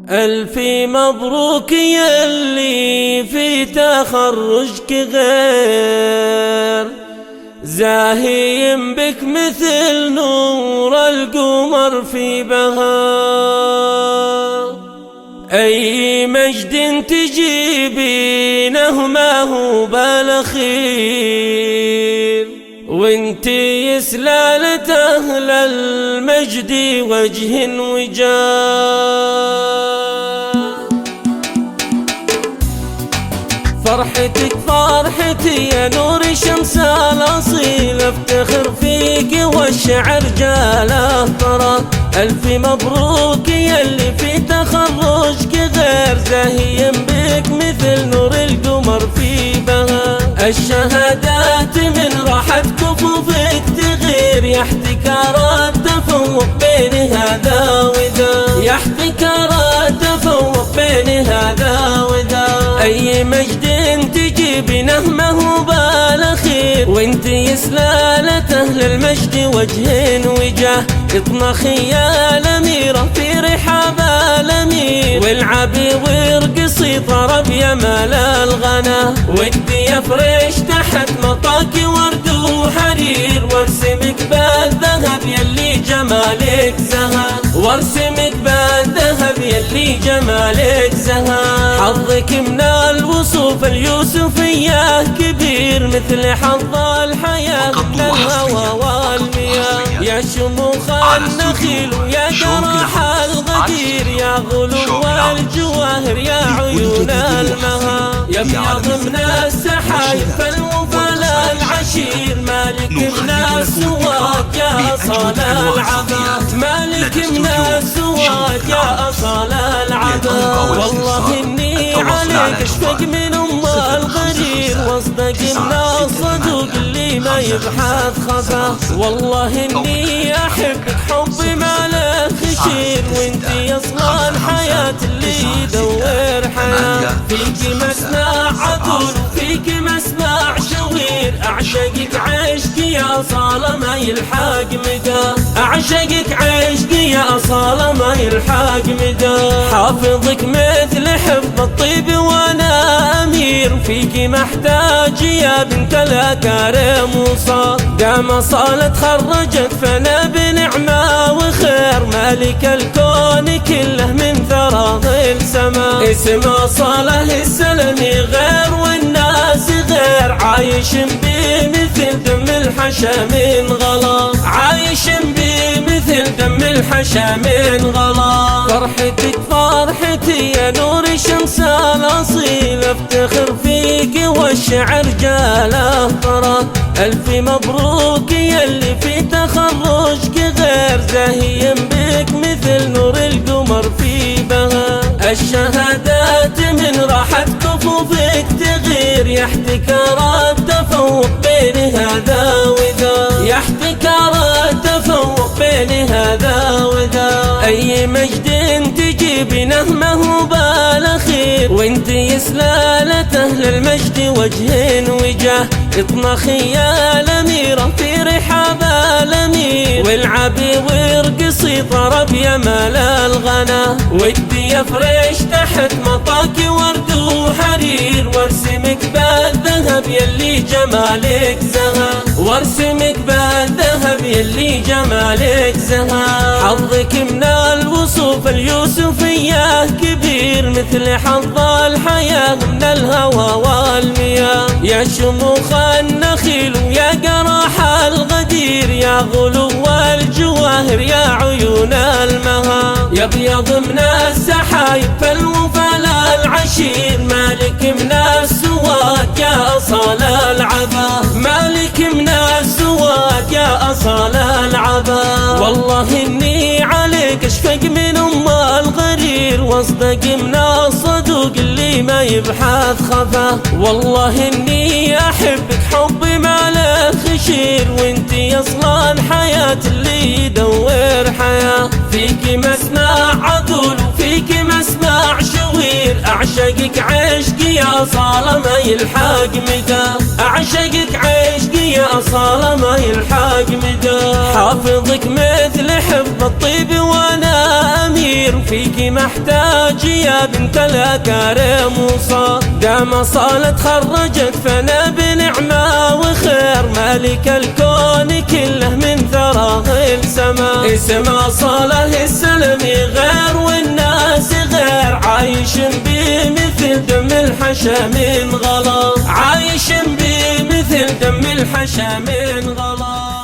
ألف مبروك يلي في تخرجك غير زاهيم بك مثل نور القمر في بهار. أي مجد تجيبينه ما هو بالخير، وانتي يسلالة أهل المجد وجه وجاه. فرحتك فرحتي يا نور شمس الأصيل، افتخر فيك والشعر جاله طرى. ألف مبروك يلي في تخرجك غير زاهيم بك مثل نور القمر في بهار. الشهادات من راحت كفوفك تغير، يا احتكار التفوق بين هذا وذا، يا احتكار التفوق بين هذا وذا. أي مجد تجيبينه ما هو بالخير، وانت يسلالة أهل المجد وجه وجاه. اطنخي يا الأميرة في رحاب الأمير، والعبي وارقصي طرب يا مال الغنا. ودي افرش تحت مطاكي ورد وحرير، وارسمك بالذهب يلي جمالك زهر، وارسمك بالذهب يلي جمالك زهر. حظك من الوصوف اليوسفية كبير، مثل حظ الحياة من الهوى والمياه. يا شموخ النخيل ويا جراح الغدير، يا غلو الجواهر يا عيون المها. يا ابيض من السحايب فالوفل العشير، مالك من السواد يا أصال العبا، مالك من السواد يا أصال العبا. والله إني عليك اشفق من أم الغرير، واصدق من الصدوق اللي ما يبحث خفا. والله إني أحبك حب ما له خشير، وانتي أصلا الحياة اللي يدور حياة. فيك مسمع عدول وفيك مسمع شوير، أعشقك عشقي يا أصالة ما يلحق مدى، أعشقك عشقي يا أصالة ما يلحق مدى. حافظك مثل حفظ الطيب وأنا أمير، فيك محتاج يا بنت الأكارم وصاد. دام صالة تخرجت فأنا بنعمة وخير، مالك الكون كله من ثراه السماء. اسم صالة السلمي غير والناس غير، عايش بمثل دم الحشا من غلا، عايش بمثل دم الحشا من غلا. فرحتك فرحتي يا نور شمس الأصيل، افتخر فيك والشعر جاله طرى. ألف مبروك يلي في تخرجك غير زاهيم بك مثل نور القمر في بهار. الشهادات من راحت كفوفك تغير، يا احتكار التفوق بين هذا وذا، يا احتكار التفوق بين هذا وذا. أي مجد تجيبينه ما هو بالخير، وانت يسلالة أهل المجد وجه وجاه. اطنخي يا الأميرة في رحاب الأمير، والعبي وارقصي طرب يا مال الغنا. ودي افرش تحت مطاكي ورد وحرير، وارسمك بالذهب يلي جمالك زهر، وارسمك بالذهب يلي جمالك زهر. حظك من الوصوف اليوسفية كبير، مثل حظ الحياة من الهوى والمياه. يا شموخ النخيل ويا جراح الغدير، يا غلو الجواهر يا عيون المها. يا ابيض من السحايب فالوفل العشير، مالك من السواد يا أصال العبا، مالك من السواد يا أصال العبا. والله إني عليك اشفق من أم الغرير، واصدق من الصدوق اللي ما يبحث خفا. والله إني أحبك حب ما له خشير، وانتي أصلا الحياة اللي يدور حياة. فيك مسمع عدول وفيك مسمع شوير، أعشقك عشقي يا أصالة ما يلحق مدى، أعشقك عشقي يا أصالة ما يلحق مدى. حافظك مثل حفظ الطيب وأنا أمير، الخير فيك محتاج يا بنت الأكارم وصال. دام صالت خرجت فنا بنعمة وخير، مالك الكون كله من ثراه السماء. اسم صاله السلمي غير والناس غير، عايش بمثل دم الحشا من غلا، عايش بمثل دم الحشا من غلا.